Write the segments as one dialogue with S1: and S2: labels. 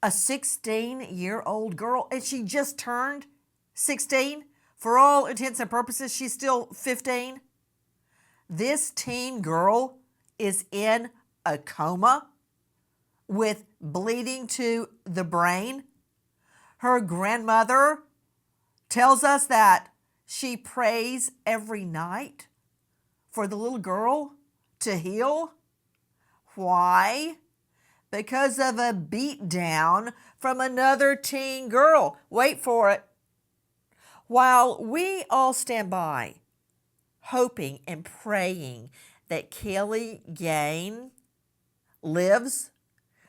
S1: a 16-year-old girl, and she just turned 16. For all intents and purposes, she's still 15. This teen girl is in a coma with bleeding to the brain. Her grandmother tells us that she prays every night for the little girl to heal. Why? Because of a beatdown from another teen girl. Wait for it. While we all stand by, hoping and praying that Kaylee Gain lives,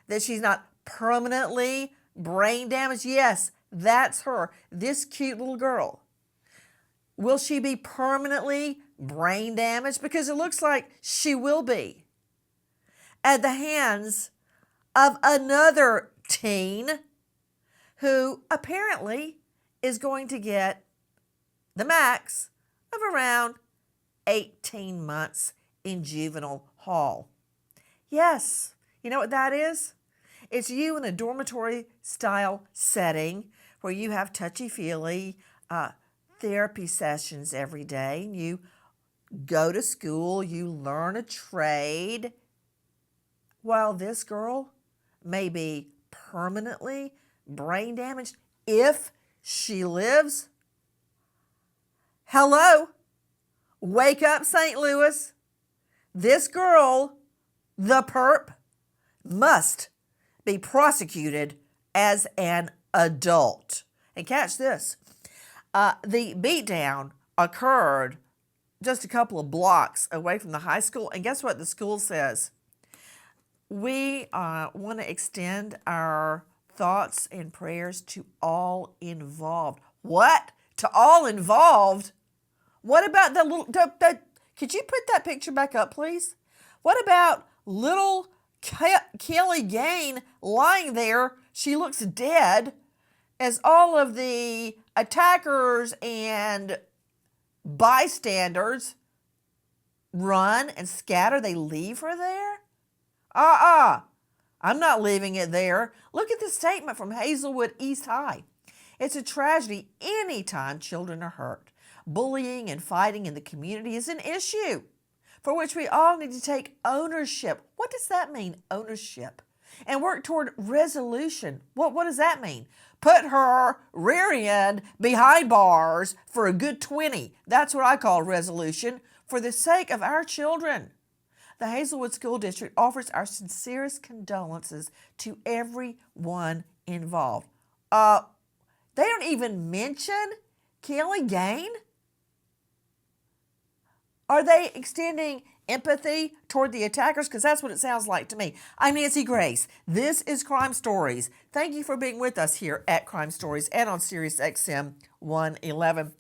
S1: that she's not permanently brain damaged. Yes, that's her, this cute little girl. Will she be permanently brain damaged? Because it looks like she will be at the hands of another teen who apparently is going to get the max of around 18 months in juvenile hall. Yes, you know what that is? It's you in a dormitory style setting where you have touchy-feely therapy sessions every day. You go to school, you learn a trade, while this girl may be permanently brain damaged if she lives. Hello, wake up, St. Louis. This girl, the perp, must be prosecuted as an adult. And catch this, the beatdown occurred just a couple of blocks away from the high school. And guess what the school says? We want to extend our thoughts and prayers to all involved. What? To all involved? What about the little, could you put that picture back up, please? What about little Kaylee Gain lying there? She looks dead as all of the attackers and bystanders run and scatter. They leave her there? I'm not leaving it there. Look at the statement from Hazelwood East High. It's a tragedy anytime children are hurt. Bullying and fighting in the community is an issue for which we all need to take ownership. What does that mean, ownership? And work toward resolution. What does that mean? Put her rear end behind bars for a good 20. That's what I call resolution for the sake of our children. The Hazelwood School District offers our sincerest condolences to everyone involved. They don't even mention Kaylee Gain? Are they extending empathy toward the attackers? Because that's what it sounds like to me. I'm Nancy Grace. This is Crime Stories. Thank you for being with us here at Crime Stories and on Sirius XM 111.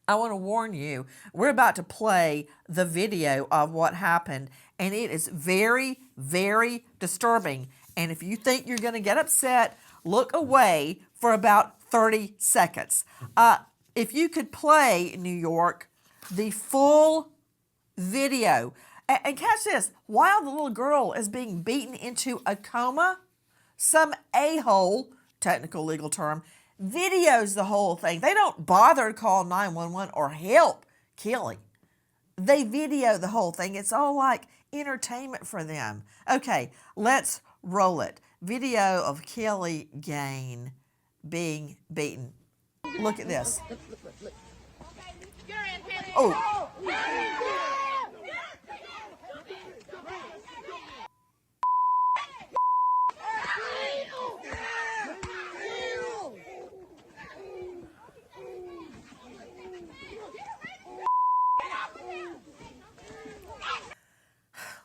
S1: I want to warn you, we're about to play the video of what happened, and it is very, very disturbing. And if you think you're going to get upset, look away for about 30 seconds. If you could play, New York, the full video. And catch this, while the little girl is being beaten into a coma, some a-hole, technical legal term, videos the whole thing. They don't bother to call 911 or help Kaylee. They video the whole thing. It's all like entertainment for them. Okay, let's roll it. Video of Kaylee Gain being beaten. Look at this. Oh.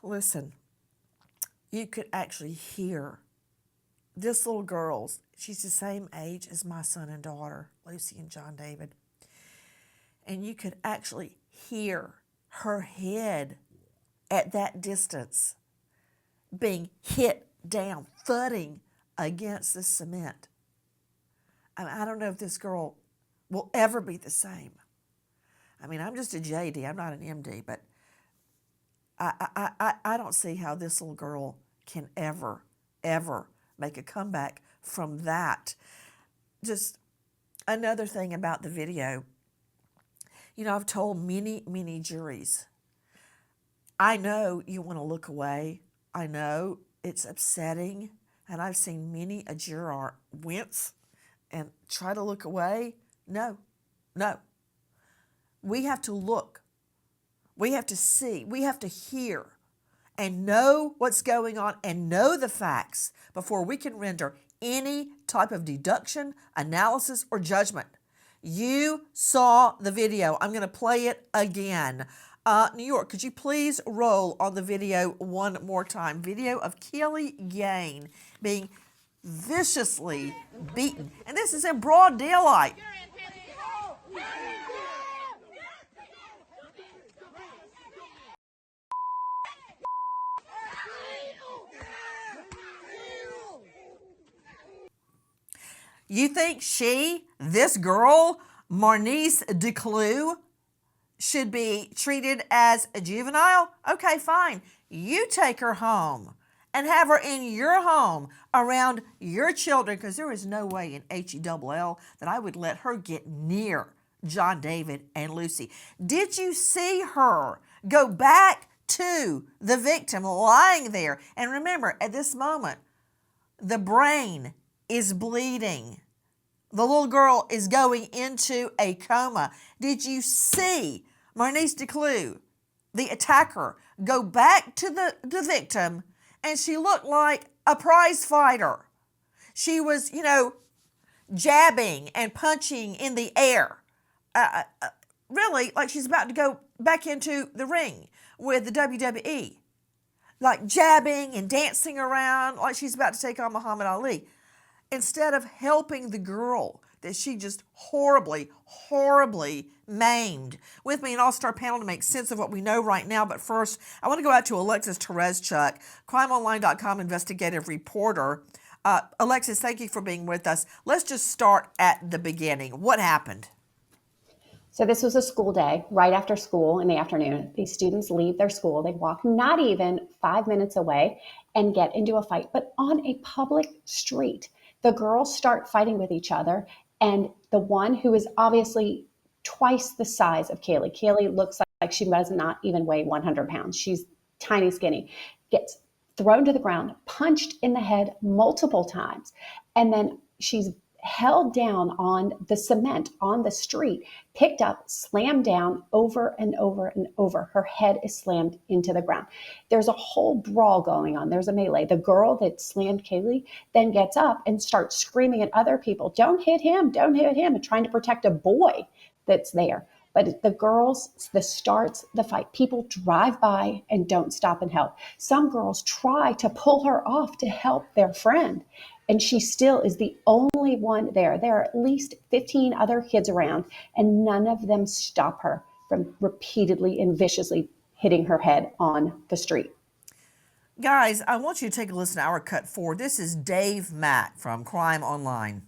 S1: Listen, you could actually hear this little girl's, she's the same age as my son and daughter, Lucy and John David. And you could actually hear her head at that distance being hit down, thudding against the cement. I don't know if this girl will ever be the same. I mean, I'm just a JD, I'm not an MD, but I don't see how this little girl can ever make a comeback from that. Just another thing about the video. You know, I've told many juries, I know you want to look away. I know it's upsetting. And I've seen many a juror wince and try to look away. No. We have to look. We have to see. We have to hear and know what's going on and know the facts before we can render any type of deduction, analysis, or judgment. You saw the video. I'm going to play it again. New York, could you please roll on the video one more time? Video of Kaylee Gain being viciously beaten. And this is in broad daylight. You think this girl, Maurnice DeClue, should be treated as a juvenile? Okay, fine. You take her home and have her in your home around your children, because there is no way in HELL that I would let her get near John David and Lucy. Did you see her go back to the victim lying there? And remember, at this moment, the brain is bleeding. The little girl is going into a coma. Did you see Maurnice DeClue, the attacker, go back to the victim, and she looked like a prize fighter? She was, jabbing and punching in the air. Really, like she's about to go back into the ring with the WWE. Like jabbing and dancing around like she's about to take on Muhammad Ali. Instead of helping the girl that she just horribly maimed. With me, an all-star panel to make sense of what we know right now. But first, I want to go out to Alexis Tereszchuk, crimeonline.com investigative reporter. Alexis, thank you for being with us. Let's just start at the beginning. What happened?
S2: So this was a school day, right after school in the afternoon. These students leave their school. They walk not even 5 minutes away and get into a fight, but on a public street. The girls start fighting with each other, and the one who is obviously twice the size of Kaylee looks like she does not even weigh 100 pounds. She's tiny, skinny, gets thrown to the ground, punched in the head multiple times, and then she's held down on the cement on the street, picked up, slammed down over and over and over. Her head is slammed into the ground. There's a whole brawl going on. There's a melee. The girl that slammed Kaylee then gets up and starts screaming at other people, don't hit him, and trying to protect a boy that's there. But the girls, starts the fight. People drive by and don't stop and help. Some girls try to pull her off to help their friend, and she still is the only one there. There are at least 15 other kids around, and none of them stop her from repeatedly and viciously hitting her head on the street.
S1: Guys, I want you to take a listen to our cut 4. This is Dave Mack from Crime Online.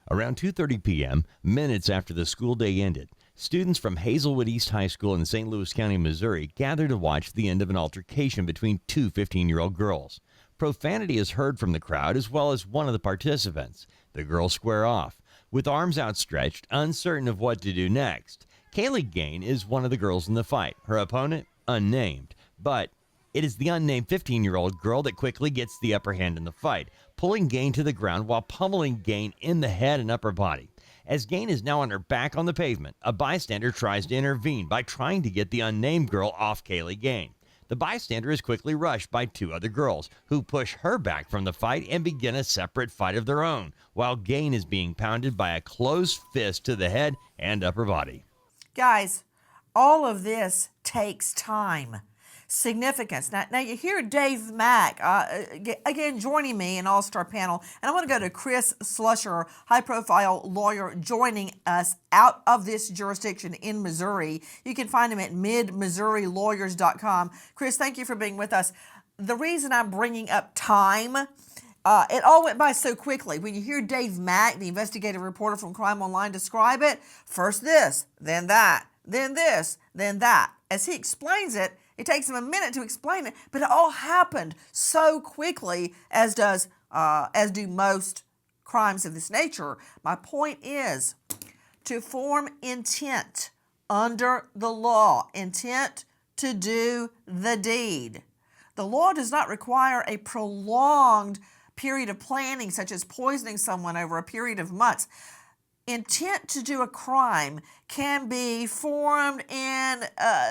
S3: Around 2:30 p.m., minutes after the school day ended, students from Hazelwood East High School in St. Louis County, Missouri, gathered to watch the end of an altercation between two 15-year-old girls. Profanity is heard from the crowd as well as one of the participants. The girls square off. With arms outstretched, uncertain of what to do next, Kaylee Gain is one of the girls in the fight. Her opponent, unnamed. But it is the unnamed 15-year-old girl that quickly gets the upper hand in the fight, pulling Gain to the ground while pummeling Gain in the head and upper body. As Gain is now on her back on the pavement, a bystander tries to intervene by trying to get the unnamed girl off Kaylee Gain. The bystander is quickly rushed by two other girls, who push her back from the fight and begin a separate fight of their own, while Gain is being pounded by a closed fist to the head and upper body.
S1: Guys, all of this takes time. Significance. Now you hear Dave Mack, again, joining me in All-Star Panel, and I want to go to Chris Slusher, high-profile lawyer, joining us out of this jurisdiction in Missouri. You can find him at midmissourilawyers.com. Chris, thank you for being with us. The reason I'm bringing up time, it all went by so quickly. When you hear Dave Mack, the investigative reporter from Crime Online, describe it, first this, then that, then this, then that. As he explains it, it takes him a minute to explain it, but it all happened so quickly, as does as do most crimes of this nature. My point is to form intent under the law, intent to do the deed. The law does not require a prolonged period of planning, such as poisoning someone over a period of months. Intent to do a crime can be formed in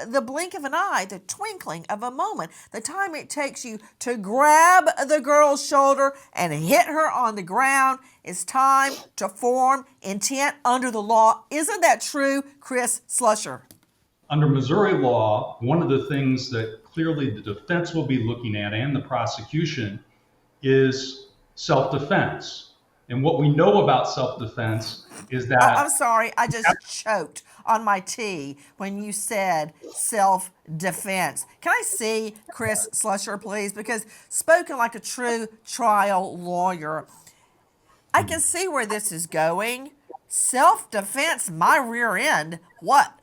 S1: the blink of an eye, the twinkling of a moment, the time it takes you to grab the girl's shoulder and hit her on the ground. Is time to form intent under the law. Isn't that true, Chris Slusher?
S4: Under Missouri law, one of the things that clearly the defense will be looking at and the prosecution is self-defense. And what we know about self-defense is that...
S1: I'm sorry, I just choked on my tea when you said self-defense. Can I see Chris Slusher, please? Because spoken like a true trial lawyer, I can see where this is going. Self-defense, my rear end. What?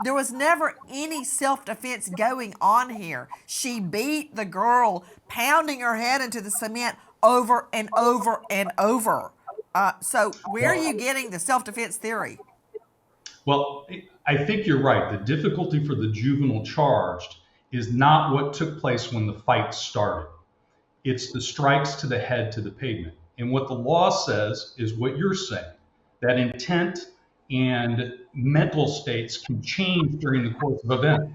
S1: There was never any self-defense going on here. She beat the girl, pounding her head into the cement over and over and over. So where are you getting the self-defense theory?
S4: Well, I think you're right. The difficulty for the juvenile charged is not what took place when the fight started. It's the strikes to the head to the pavement. And what the law says is what you're saying, that intent and mental states can change during the course of events.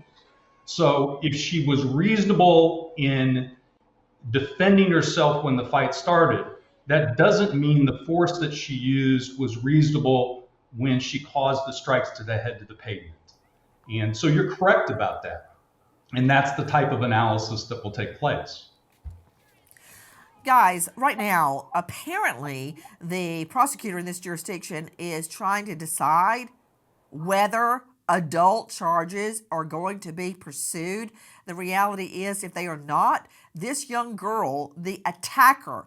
S4: So if she was reasonable in defending herself when the fight started, that doesn't mean the force that she used was reasonable when she caused the strikes to the head to the pavement. And so you're correct about that. And that's the type of analysis that will take place.
S1: Guys, right now, apparently the prosecutor in this jurisdiction is trying to decide whether adult charges are going to be pursued. The reality is, if they are not, this young girl, the attacker,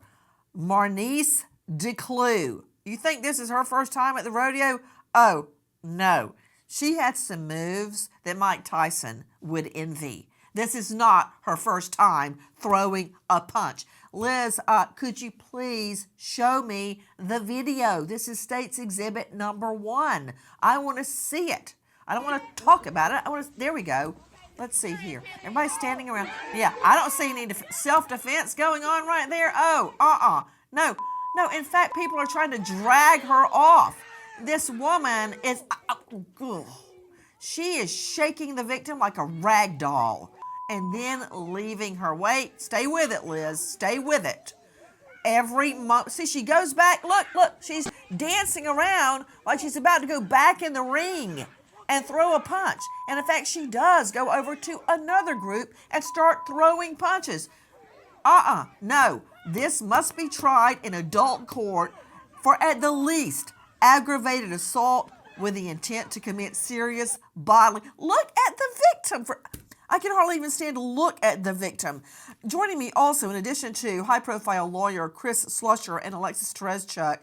S1: Maurnice DeClue, you think this is her first time at the rodeo? Oh, no. She had some moves that Mike Tyson would envy. This is not her first time throwing a punch. Liz, could you please show me the video? This is State's Exhibit number 1. I want to see it. I don't want to talk about it. There we go. Let's see here. Everybody's standing around. Yeah, I don't see any self-defense going on right there. Oh, No. In fact, people are trying to drag her off. This woman is, she is shaking the victim like a rag doll and then leaving her. Wait, stay with it, Liz. Stay with it. Every moment. See, she goes back. Look, she's dancing around like she's about to go back in the ring and throw a punch. And in fact, she does go over to another group and start throwing punches. No. This must be tried in adult court for at the least aggravated assault with the intent to commit serious bodily. Look at the victim. I can hardly even stand to look at the victim. Joining me also, in addition to high-profile lawyer Chris Slusher and Alexis Tereszchuk,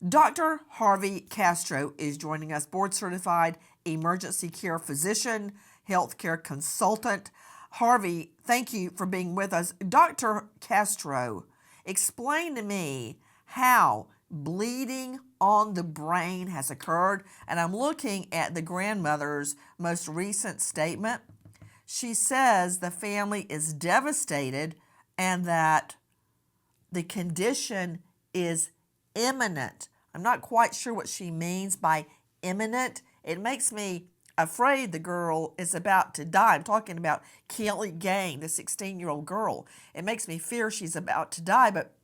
S1: Dr. Harvey Castro is joining us, board-certified emergency care physician, healthcare consultant. Harvey, thank you for being with us. Dr. Castro, explain to me how bleeding on the brain has occurred. And I'm looking at the grandmother's most recent statement. She says the family is devastated and that the condition is imminent. I'm not quite sure what she means by imminent. It makes me afraid the girl is about to die. I'm talking about Kaylee Gain, the 16-year-old girl. It makes me fear she's about to die. But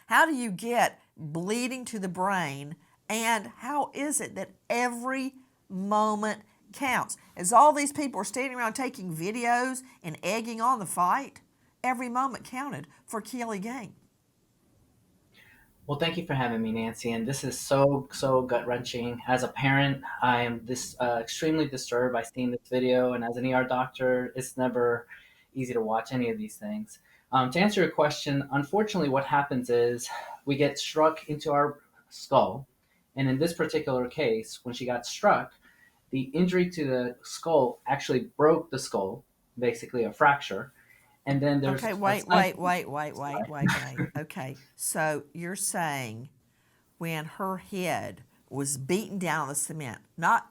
S1: how do you get bleeding to the brain, and how is it that every moment counts? As all these people are standing around taking videos and egging on the fight, every moment counted for Kaylee Gain.
S5: Well, thank you for having me, Nancy. And this is so gut-wrenching. As a parent, I am extremely disturbed by seeing this video. And as an ER doctor, it's never easy to watch any of these things. To answer your question, unfortunately, what happens is we get struck into our skull. And in this particular case, when she got struck, the injury to the skull actually broke the skull, basically a fracture. And then there's
S1: Okay, wait. Okay, so you're saying when her head was beaten down on the cement, not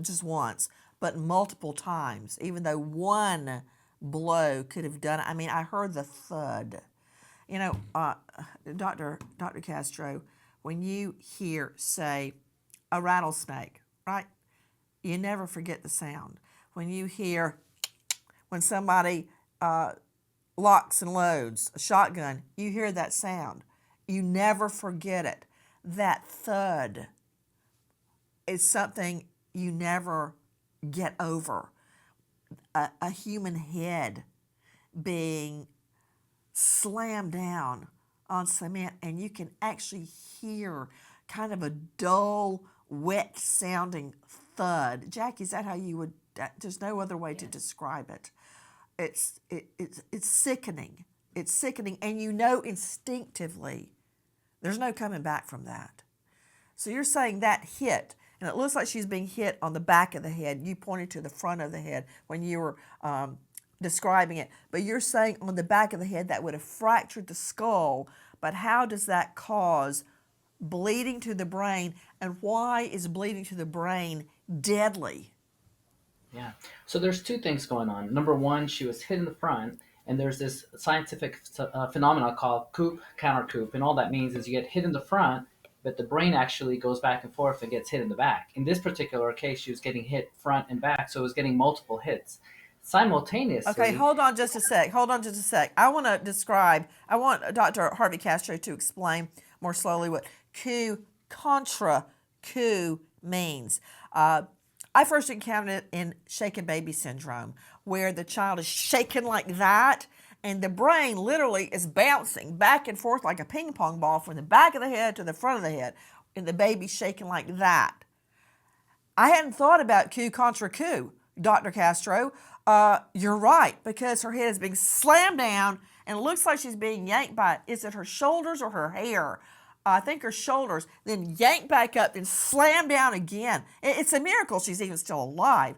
S1: just once, but multiple times, even though one blow could have done it. I mean, I heard the thud. You know, Dr. Castro, when you hear, say, a rattlesnake, right? You never forget the sound. When you hear, when somebody locks and loads a shotgun, you hear that sound. You never forget it. That thud is something you never get over. A human head being slammed down on cement, and you can actually hear kind of a dull, wet sounding thud. Jackie, is that how you would? There's no other way to describe it. It's sickening. It's sickening, and you know instinctively there's no coming back from that. So you're saying that hit, and it looks like she's being hit on the back of the head. You pointed to the front of the head when you were describing it, but you're saying on the back of the head that would have fractured the skull. But how does that cause bleeding to the brain, and why is bleeding to the brain deadly?
S5: Yeah. So there's two things going on. Number one, she was hit in the front, and there's this scientific phenomenon called coup, counter coup, and all that means is you get hit in the front, but the brain actually goes back and forth and gets hit in the back. In this particular case, she was getting hit front and back, so it was getting multiple hits simultaneously.
S1: Okay, hold on just a sec. I want Dr. Harvey Castro to explain more slowly what coup contra coup means. I first encountered it in shaken baby syndrome, where the child is shaken like that, and the brain literally is bouncing back and forth like a ping pong ball from the back of the head to the front of the head, and the baby's shaking like that. I hadn't thought about coup contra coup, Dr. Castro. You're right, because her head is being slammed down, and it looks like she's being yanked by, is it her shoulders or her hair? I think her shoulders, then yanked back up, then slammed down again. It's a miracle she's even still alive.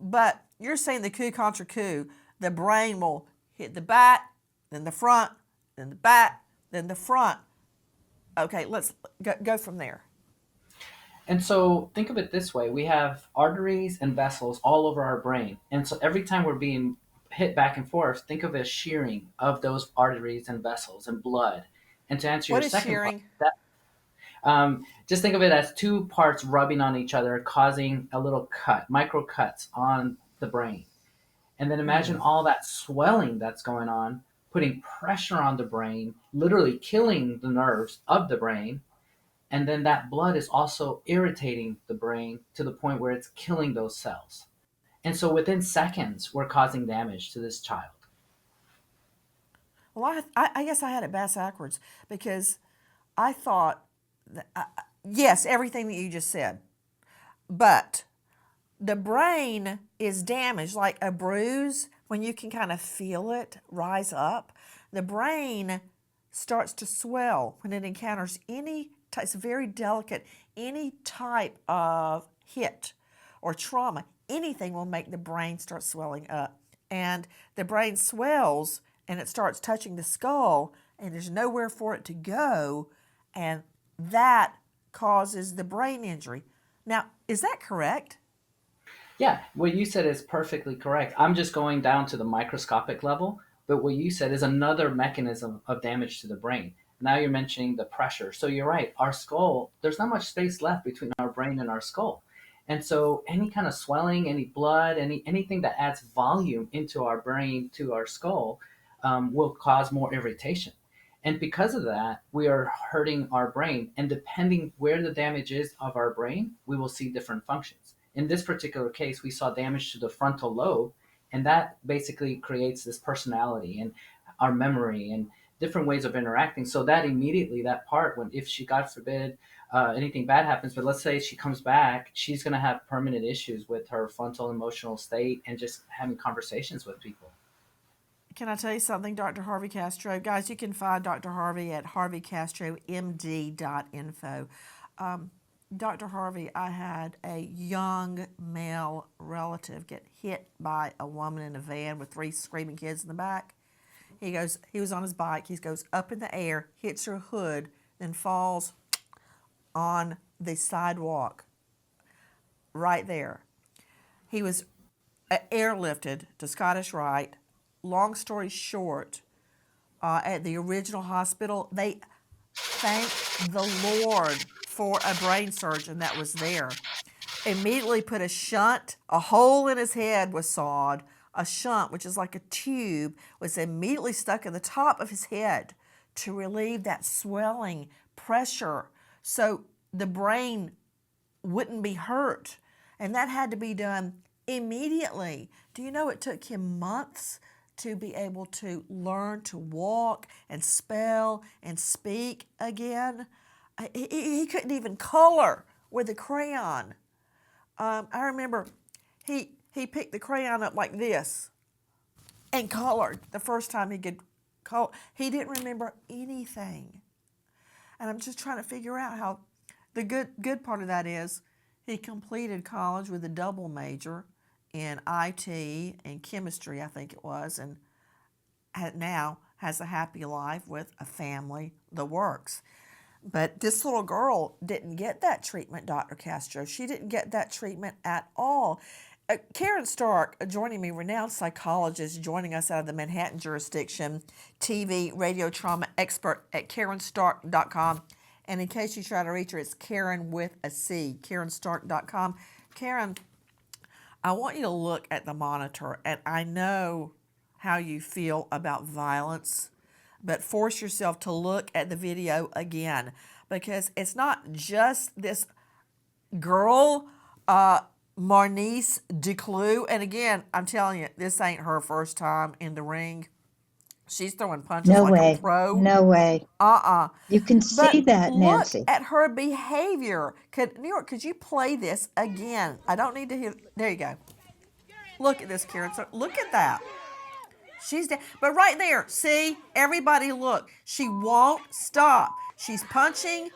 S1: But you're saying the coup contra coup, the brain will hit the back, then the front, then the back, then the front. Okay, let's go from there.
S5: And so think of it this way. We have arteries and vessels all over our brain. And so every time we're being hit back and forth, think of it as shearing of those arteries and vessels and blood. And to answer
S1: What
S5: your
S1: is
S5: second
S1: shearing?
S5: part, just think of it as two parts rubbing on each other, causing a little cut, micro cuts on the brain. And then imagine all that swelling that's going on, putting pressure on the brain, literally killing the nerves of the brain. And then that blood is also irritating the brain to the point where it's killing those cells. And so within seconds, we're causing damage to this child.
S1: Well, I guess I had it backwards, because I thought, yes, everything that you just said, but the brain is damaged, like a bruise, when you can kind of feel it rise up. The brain starts to swell when it encounters it's very delicate, any type of hit or trauma. Anything will make the brain start swelling up. And the brain swells, and it starts touching the skull, and there's nowhere for it to go, and that causes the brain injury. Now, is that correct?
S5: Yeah, what you said is perfectly correct. I'm just going down to the microscopic level, but what you said is another mechanism of damage to the brain. Now you're mentioning the pressure. So you're right, our skull, there's not much space left between our brain and our skull. And so any kind of swelling, any blood, anything that adds volume into our brain, to our skull, will cause more irritation. And because of that, we are hurting our brain. And depending where the damage is of our brain, we will see different functions. In this particular case, we saw damage to the frontal lobe, and that basically creates this personality and our memory and different ways of interacting. So that immediately, that part, when if she, God forbid, anything bad happens, but let's say she comes back, she's going to have permanent issues with her frontal emotional state and just having conversations with people.
S1: Can I tell you something, Dr. Harvey Castro? Guys, you can find Dr. Harvey at harveycastromd.info. Dr. Harvey, I had a young male relative get hit by a woman in a van with 3 screaming kids in the back. He was on his bike. He goes up in the air, hits her hood, then falls on the sidewalk right there. He was airlifted to Scottish Rite. Long story short, at the original hospital, they thanked the Lord for a brain surgeon that was there. Immediately put a shunt, a hole in his head was sawed. A shunt, which is like a tube, was immediately stuck in the top of his head to relieve that swelling pressure so the brain wouldn't be hurt. And that had to be done immediately. Do you know it took him months to be able to learn to walk and spell and speak again? He couldn't even color with a crayon. I remember he picked the crayon up like this and colored the first time he could color. He didn't remember anything. And I'm just trying to figure out how the good part of that is he completed college with a double major in IT and chemistry, I think it was, and now has a happy life with a family, the works. But this little girl didn't get that treatment, Dr. Castro. She didn't get that treatment at all. Karen Stark, joining me, renowned psychologist, joining us out of the Manhattan jurisdiction, TV, radio trauma expert at KarenStark.com. And in case you try to reach her, it's Karen with a C, KarenStark.com. Karen, I want you to look at the monitor, and I know how you feel about violence, but force yourself to look at the video again, because it's not just this girl, Maurnice DeClue. And again, I'm telling you, this ain't her first time in the ring. She's throwing punches
S6: No
S1: like
S6: way.
S1: a pro.
S6: No way.
S1: Uh-uh.
S6: You can
S1: But
S6: see that,
S1: look
S6: Nancy.
S1: at her behavior. New York, could you play this again? I don't need to hear. There you go. Look at this, Karen. So look at that. She's down. But right there, see, everybody look. She won't stop. She's punching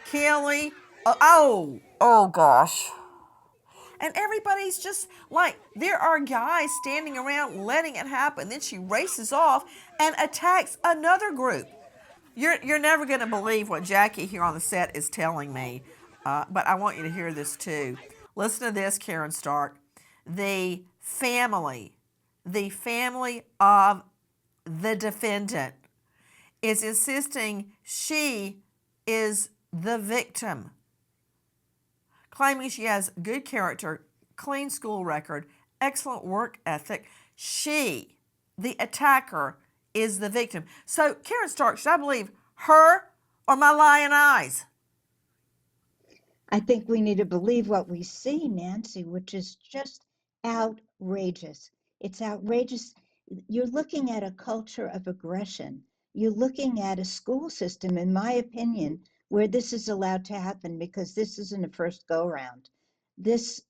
S1: Kelly. Oh gosh. And everybody's just like, there are guys standing around letting it happen. Then she races off and attacks another group. You're never going to believe what Jackie here on the set is telling me, but I want you to hear this too. Listen to this, Karen Stark. The family of the defendant is insisting she is the victim, claiming she has good character, clean school record, excellent work ethic. She, the attacker, is the victim. So, Karen Stark, should I believe her or my lying eyes?
S6: I think we need to believe what we see, Nancy, which is just outrageous. It's outrageous. You're looking at a culture of aggression. You're looking at a school system, in my opinion, where this is allowed to happen, because this isn't a first go round. This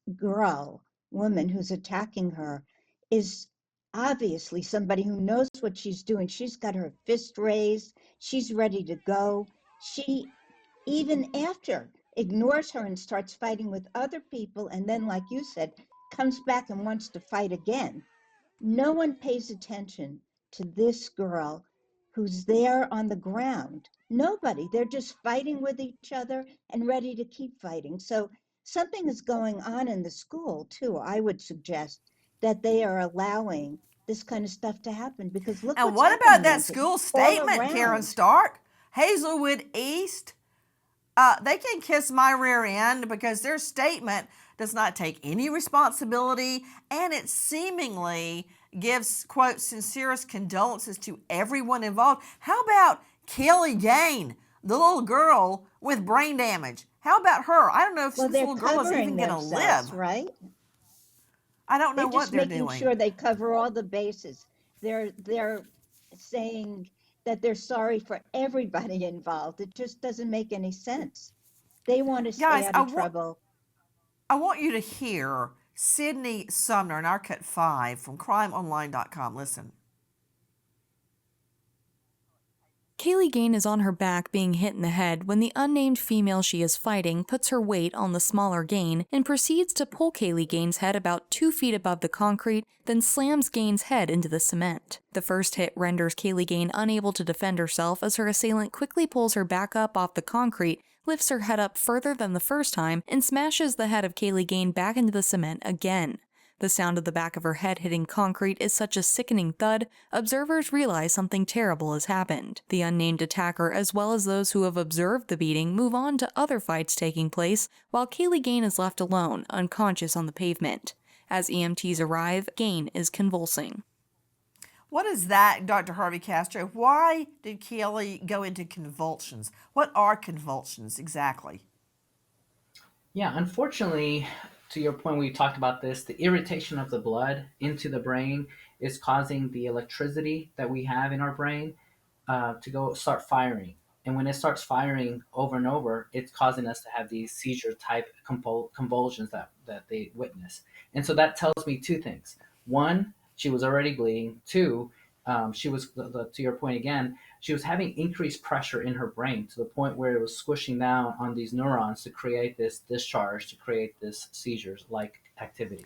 S6: woman who's attacking her, is obviously somebody who knows what she's doing. She's got her fist raised. She's ready to go. She, even after, ignores her and starts fighting with other people, and then, like you said, comes back and wants to fight again. No one pays attention to this girl who's there on the ground. Nobody. They're just fighting with each other and ready to keep fighting. So something is going on in the school too. I would suggest that they are allowing this kind of stuff to happen, because look
S1: And
S6: what's
S1: what
S6: happening,
S1: about that
S6: Nancy,
S1: school
S6: all
S1: statement, Karen
S6: around.
S1: Stark? Hazelwood East, they can kiss my rear end, because their statement does not take any responsibility, and it seemingly gives, quote, sincerest condolences to everyone involved. How about Kaylee Gain, the little girl with brain damage? How about her? I don't know if
S6: Well,
S1: this
S6: they're
S1: little girl is even
S6: covering
S1: going to
S6: themselves,
S1: live.
S6: right?
S1: I don't know
S6: They're
S1: what
S6: just
S1: they're
S6: making
S1: doing.
S6: sure they cover all the bases. They're saying that they're sorry for everybody involved. It just doesn't make any sense. They want to stay
S1: Guys,
S6: out of trouble.
S1: I want you to hear Sydney Sumner in our Cut 5 from crimeonline.com. Listen.
S7: Kaylee Gain is on her back being hit in the head when the unnamed female she is fighting puts her weight on the smaller Gain and proceeds to pull Kaylee Gain's head about 2 feet above the concrete, then slams Gain's head into the cement. The first hit renders Kaylee Gain unable to defend herself as her assailant quickly pulls her back up off the concrete, lifts her head up further than the first time, and smashes the head of Kaylee Gain back into the cement again. The sound of the back of her head hitting concrete is such a sickening thud, observers realize something terrible has happened. The unnamed attacker, as well as those who have observed the beating, move on to other fights taking place, while Kaylee Gain is left alone, unconscious on the pavement. As EMTs arrive, Gain is convulsing.
S1: What is that, Dr. Harvey Castro? Why did Kaylee go into convulsions? What are convulsions exactly?
S5: Yeah, unfortunately, to your point, we talked about this, the irritation of the blood into the brain is causing the electricity that we have in our brain to start firing. And when it starts firing over and over, it's causing us to have these seizure type convulsions that they witness. And so that tells me two things. One, she was already bleeding. Two, she was, to your point again, she was having increased pressure in her brain to the point where it was squishing down on these neurons to create this discharge, to create this seizures-like activity.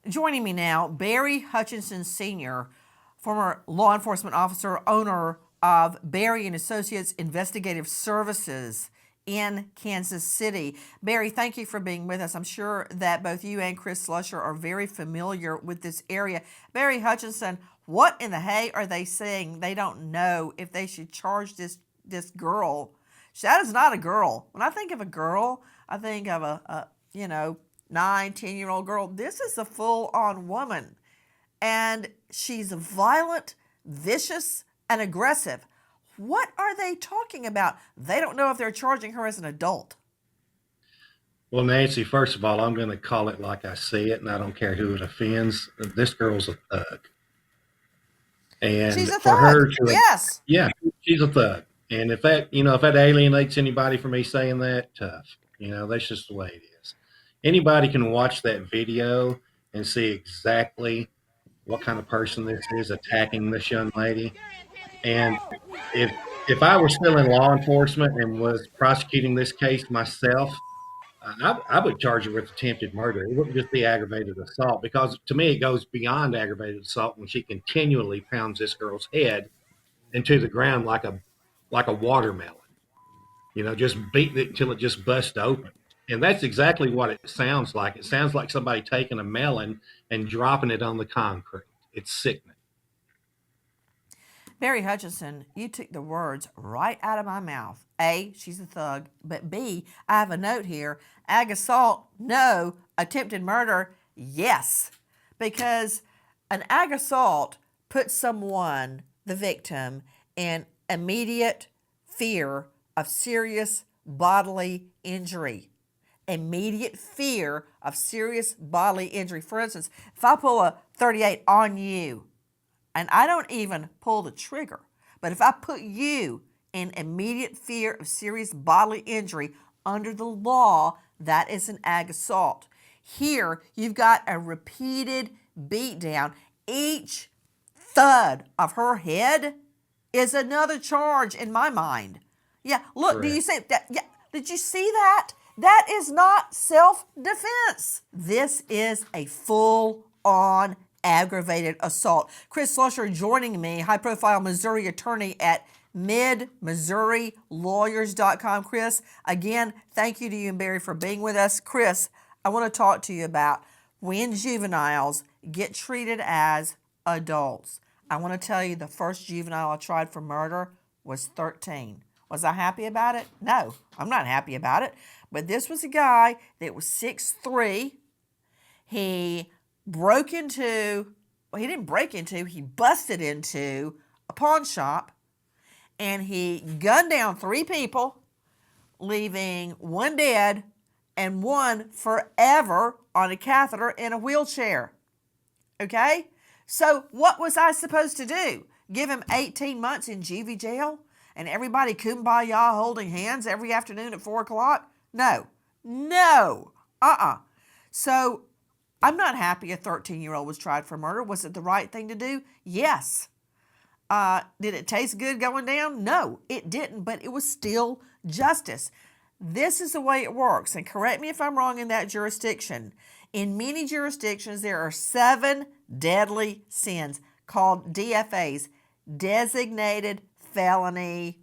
S1: Joining me now, Barry Hutchinson Sr., former law enforcement officer, owner of Barry and Associates Investigative Services in Kansas City. Barry, thank you for being with us. I'm sure that both you and Chris Slusher are very familiar with this area. Barry Hutchinson, what in the hay are they saying? They don't know if they should charge this girl. That is not a girl. When I think of a girl, I think of a 9, 10-year-old girl. This is a full-on woman. And she's violent, vicious, and aggressive. What are they talking about? They don't know if they're charging her as an adult.
S8: Well, Nancy, first of all, I'm going to call it like I see it, and I don't care who it offends. This girl's a thug. And
S1: she's a
S8: for
S1: thug.
S8: her to,
S1: yes.
S8: Yeah, she's a thug. And if that alienates anybody from me saying that, tough. That's just the way it is. Anybody can watch that video and see exactly what kind of person this is attacking this young lady. And if I were still in law enforcement and was prosecuting this case myself, I would charge her with attempted murder. It wouldn't just be aggravated assault, because to me it goes beyond aggravated assault when she continually pounds this girl's head into the ground like a watermelon. Just beating it until it just busts open. And that's exactly what it sounds like. It sounds like somebody taking a melon and dropping it on the concrete. It's sickening.
S1: Barry Hutchinson, you took the words right out of my mouth. A, she's a thug. But B, I have a note here. Ag assault, no. Attempted murder, yes. Because an ag assault puts someone, the victim, in immediate fear of serious bodily injury. Immediate fear of serious bodily injury. For instance, if I pull a 38 on you, and I don't even pull the trigger, but if I put you in immediate fear of serious bodily injury under the law, that is an ag assault. Here, you've got a repeated beatdown. Each thud of her head is another charge in my mind. Yeah, look,
S8: Correct.
S1: Do you see that? Yeah, did you see that? That is not self-defense. This is a full-on aggravated assault. Chris Slusher joining me, high-profile Missouri attorney at midmissourilawyers.com. Chris, again, thank you to you and Barry for being with us. Chris, I want to talk to you about when juveniles get treated as adults. I want to tell you the first juvenile I tried for murder was 13. Was I happy about it? No, I'm not happy about it. But this was a guy that was 6'3". He he busted into a pawn shop, and he gunned down 3 people, leaving 1 dead and 1 forever on a catheter in a wheelchair. Okay? So what was I supposed to do? Give him 18 months in juvie jail and everybody kumbaya holding hands every afternoon at 4 o'clock? No. So I'm not happy a 13-year-old was tried for murder. Was it the right thing to do? Yes. Did it taste good going down? No, it didn't, but it was still justice. This is the way it works, and correct me if I'm wrong in that jurisdiction. In many jurisdictions, there are 7 deadly sins called DFAs, designated felony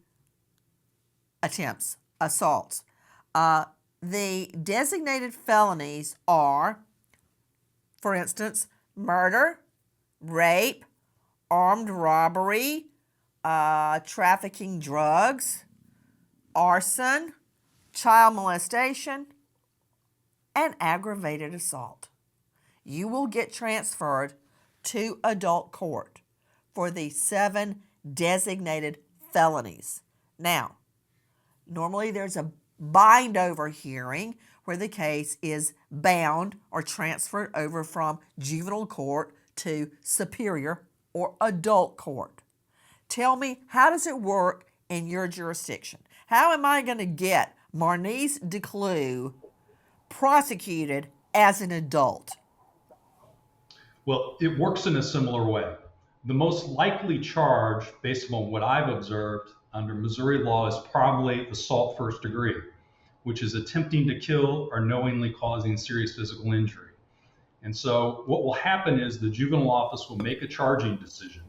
S1: attempts, assaults. The designated felonies are, for instance, murder, rape, armed robbery, trafficking drugs, arson, child molestation, and aggravated assault. You will get transferred to adult court for the 7 designated felonies. Now, normally there's a bind over hearing where the case is bound or transferred over from juvenile court to superior or adult court. Tell me, how does it work in your jurisdiction? How am I going to get Maurnice DeClue prosecuted as an adult?
S4: Well, it works in a similar way. The most likely charge, based on what I've observed under Missouri law, is probably assault first degree, which is attempting to kill or knowingly causing serious physical injury. And so what will happen is the juvenile office will make a charging decision,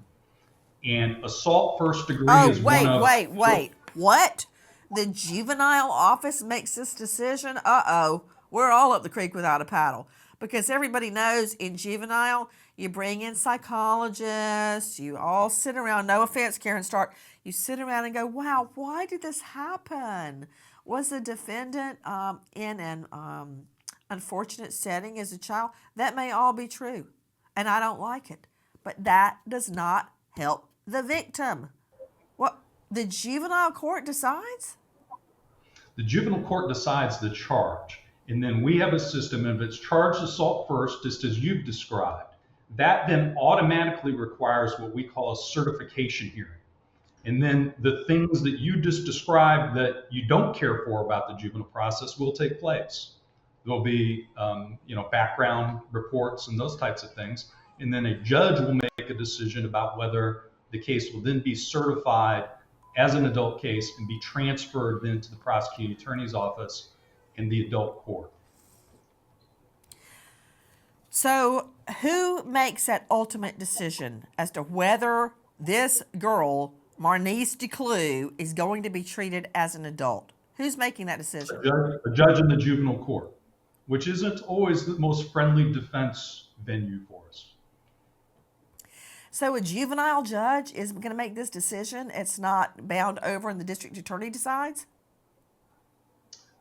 S4: and assault first degree is one of...
S1: Wait. What? The juvenile office makes this decision? Uh-oh. We're all up the creek without a paddle. Because everybody knows in juvenile, you bring in psychologists, you all sit around, no offense, Karen Stark, you sit around and go, wow, why did this happen? Was the defendant in an unfortunate setting as a child? That may all be true, and I don't like it. But that does not help the victim. What, the juvenile court decides?
S4: The juvenile court decides the charge. And then we have a system, and if it's charged assault first, just as you've described, that then automatically requires what we call a certification hearing. And then the things that you just described that you don't care for about the juvenile process will take place. There'll be, background reports and those types of things. And then a judge will make a decision about whether the case will then be certified as an adult case and be transferred then to the prosecuting attorney's office in the adult court.
S1: So who makes that ultimate decision as to whether this girl, Maurnice DeClue, is going to be treated as an adult? Who's making that decision?
S4: A judge in the juvenile court, which isn't always the most friendly defense venue for us.
S1: So a juvenile judge is going to make this decision? It's not bound over and the district attorney decides?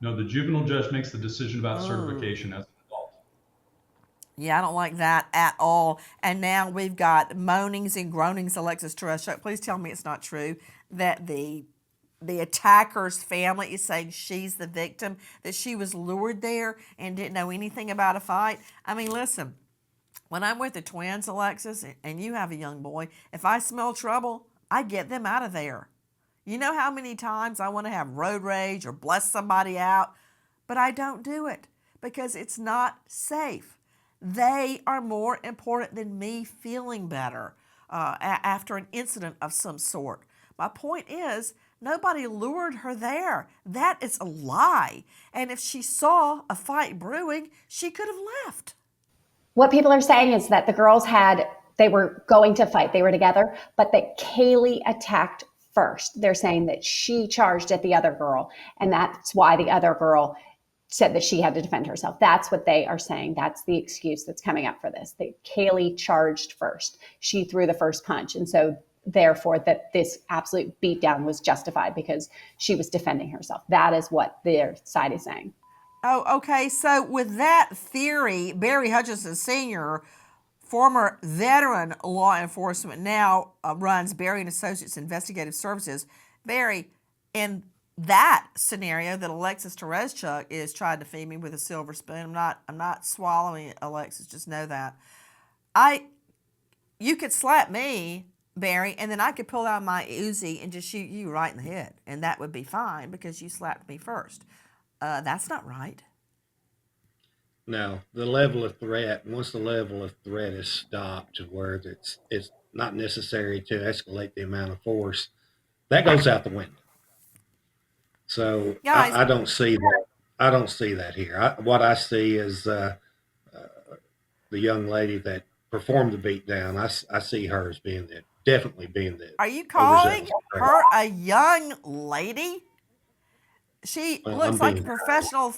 S4: No, the juvenile judge makes the decision about certification as an adult.
S1: Yeah, I don't like that at all. And now we've got moanings and groanings, Alexis Tereshchuk. Please tell me it's not true that the attacker's family is saying she's the victim, that she was lured there and didn't know anything about a fight. I mean, listen, when I'm with the twins, Alexis, and you have a young boy, if I smell trouble, I get them out of there. You know how many times I want to have road rage or bless somebody out, but I don't do it because it's not safe. They are more important than me feeling better after an incident of some sort. My point is, nobody lured her there. That is a lie. And if she saw a fight brewing, she could have left.
S2: What people are saying is that the girls they were going to fight. They were together, but that Kaylee attacked first. They're saying that she charged at the other girl, and that's why the other girl said that she had to defend herself. That's what they are saying. That's the excuse that's coming up for this. That Kaylee charged first. She threw the first punch, and so therefore that this absolute beatdown was justified because she was defending herself. That is what their side is saying.
S1: Oh, okay. So with that theory, Barry Hutchinson Sr., former veteran law enforcement, now runs Barry & Associates Investigative Services. Barry, in that scenario that Alexis Tereshchuk is trying to feed me with a silver spoon, I'm not swallowing it, Alexis, just know that. You could slap me, Barry, and then I could pull out my Uzi and just shoot you right in the head, and that would be fine because you slapped me first. That's not right.
S8: No, the level of threat, once the level of threat is stopped to where not necessary to escalate the amount of force. That goes out the window. So
S1: Guys,
S8: I don't see that. I don't see that here. What I see is the young lady that performed the beatdown. I see her as being definitely being the
S1: are you calling
S8: overzealous.
S1: her a young lady? She
S8: Well, I'm
S1: looks like a
S8: being
S1: professional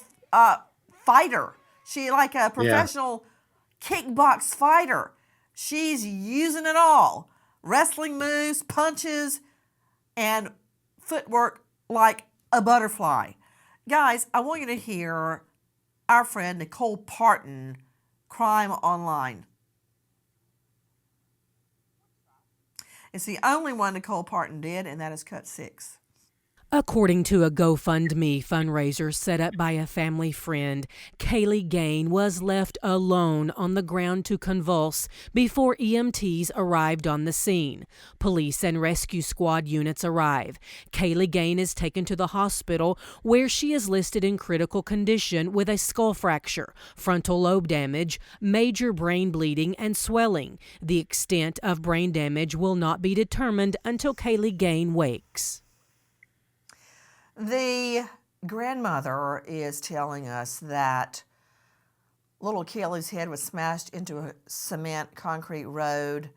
S1: fighter. She like a
S8: yeah.
S1: professional kickbox fighter. She's using it all. Wrestling moves, punches, and footwork like a butterfly. Guys, I want you to hear our friend Nicole Parton, Crime Online. It's the only one Nicole Parton did, and that is cut 6.
S9: According to a GoFundMe fundraiser set up by a family friend, Kaylee Gain was left alone on the ground to convulse before EMTs arrived on the scene. Police and rescue squad units arrive. Kaylee Gain is taken to the hospital where she is listed in critical condition with a skull fracture, frontal lobe damage, major brain bleeding, and swelling. The extent of brain damage will not be determined until Kaylee Gain wakes.
S1: The grandmother is telling us that little Kaylee's head was smashed into a cement concrete road,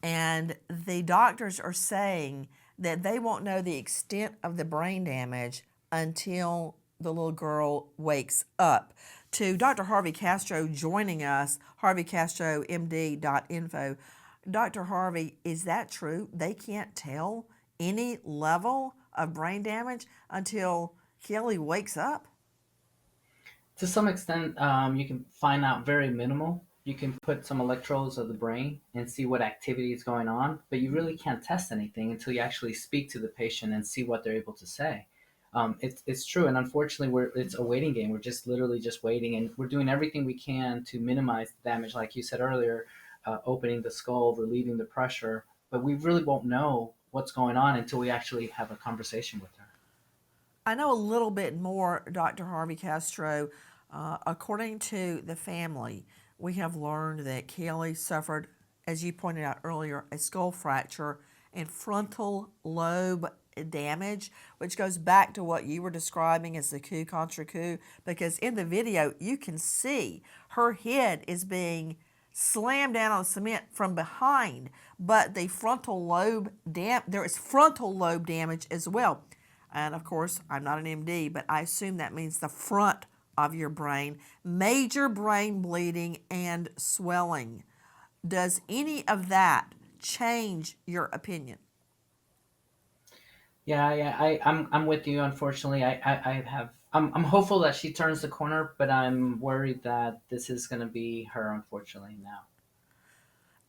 S1: and the doctors are saying that they won't know the extent of the brain damage until the little girl wakes up. To Dr. Harvey Castro joining us, harveycastromd.info. Dr. Harvey, is that true? They can't tell any level of brain damage until Kaylee wakes up?
S5: To some extent, you can find out very minimal. You can put some electrodes of the brain and see what activity is going on, but you really can't test anything until you actually speak to the patient and see what they're able to say. It's true, and unfortunately, it's a waiting game. We're just literally just waiting, and we're doing everything we can to minimize the damage, like you said earlier, opening the skull, relieving the pressure, but we really won't know what's going on until we actually have a conversation with her.
S1: I know a little bit more, Dr. Harvey Castro. According to the family, we have learned that Kaylee suffered, as you pointed out earlier, a skull fracture and frontal lobe damage, which goes back to what you were describing as the coup contre coup, because in the video you can see her head is being slammed down on cement from behind, but the frontal lobe there is frontal lobe damage as well. And of course, I'm not an MD, but I assume that means the front of your brain. Major brain bleeding and swelling. Does any of that change your opinion?
S5: Yeah, I'm with you. Unfortunately, I'm hopeful that she turns the corner, but I'm worried that this is going to be her, unfortunately, now.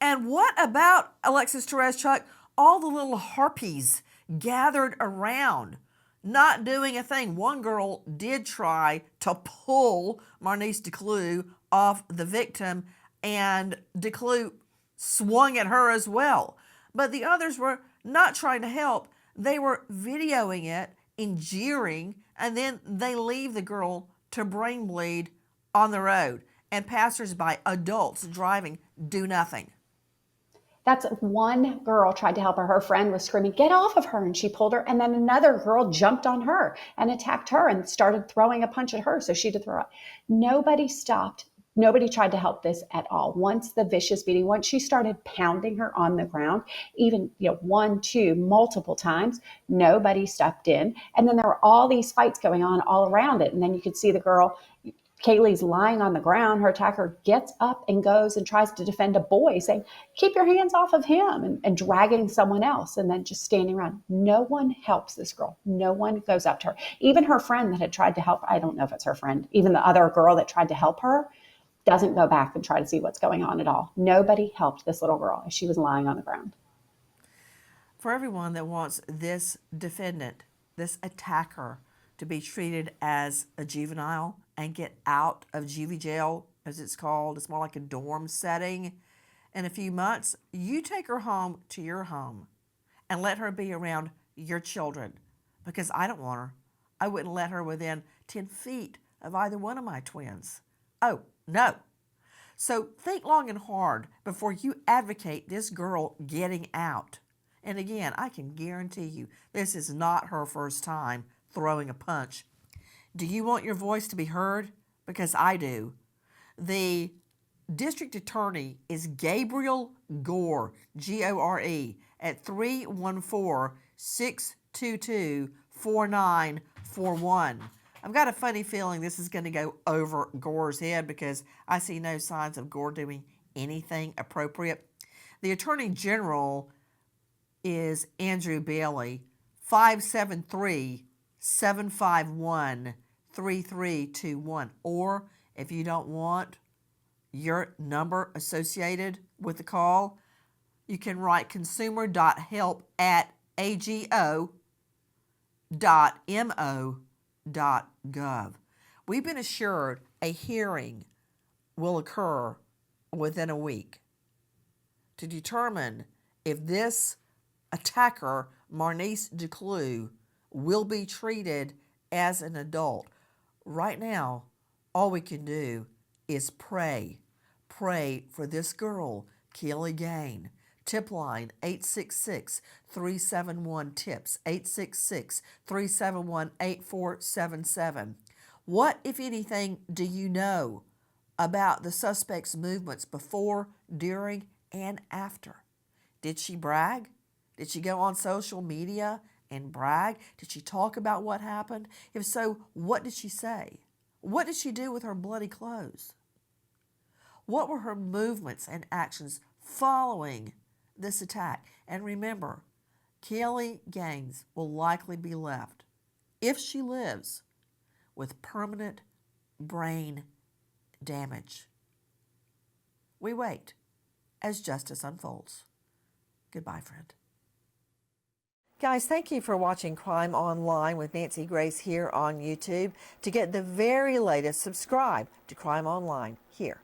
S1: And what about, Alexis Tereshchuk, all the little harpies gathered around, not doing a thing? One girl did try to pull Maurnice DeClue off the victim, and DeClue swung at her as well. But the others were not trying to help. They were videoing it and jeering, and then they leave the girl to brain bleed on the road. And passersby, adults driving, do nothing.
S2: That's one girl tried to help her. Her friend was screaming, "Get off of her." And she pulled her. And then another girl jumped on her and attacked her and started throwing a punch at her. So she had to throw it. Nobody stopped. Nobody tried to help this at all. Once the vicious beating, once she started pounding her on the ground, even one, two, multiple times, nobody stepped in. And then there were all these fights going on all around it. And then you could see the girl, Kaylee's lying on the ground. Her attacker gets up and goes and tries to defend a boy, saying, "Keep your hands off of him," and dragging someone else, and then just standing around. No one helps this girl. No one goes up to her. Even her friend that had tried to help, I don't know if it's her friend, even the other girl that tried to help her, doesn't go back and try to see what's going on at all. Nobody helped this little girl as she was lying on the ground.
S1: For everyone that wants this defendant, this attacker, to be treated as a juvenile and get out of juvie jail, as it's called, it's more like a dorm setting, in a few months, you take her home to your home and let her be around your children, because I don't want her. I wouldn't let her within 10 feet of either one of my twins. Oh, no. So think long and hard before you advocate this girl getting out. And again, I can guarantee you this is not her first time throwing a punch. Do you want your voice to be heard? Because I do. The district attorney is Gabriel Gore, Gore, at 314-622-4941. I've got a funny feeling this is going to go over Gore's head because I see no signs of Gore doing anything appropriate. The Attorney General is Andrew Bailey, 573-751-3321. Or if you don't want your number associated with the call, you can write consumer.help@ago.mo.gov. We've been assured a hearing will occur within a week to determine if this attacker, Maurnice DeClue, will be treated as an adult. Right now, all we can do is pray. Pray for this girl, Kaylee Gain. Tip line 866-371-TIPS, 866-371-8477. What, if anything, do you know about the suspect's movements before, during, and after? Did she brag? Did she go on social media and brag? Did she talk about what happened? If so, what did she say? What did she do with her bloody clothes? What were her movements and actions following this attack? And remember, Kaylee Gain will likely be left, if she lives, with permanent brain damage. We wait as justice unfolds. Goodbye, friend. Guys, thank you for watching Crime Online with Nancy Grace here on YouTube. To get the very latest, subscribe to Crime Online here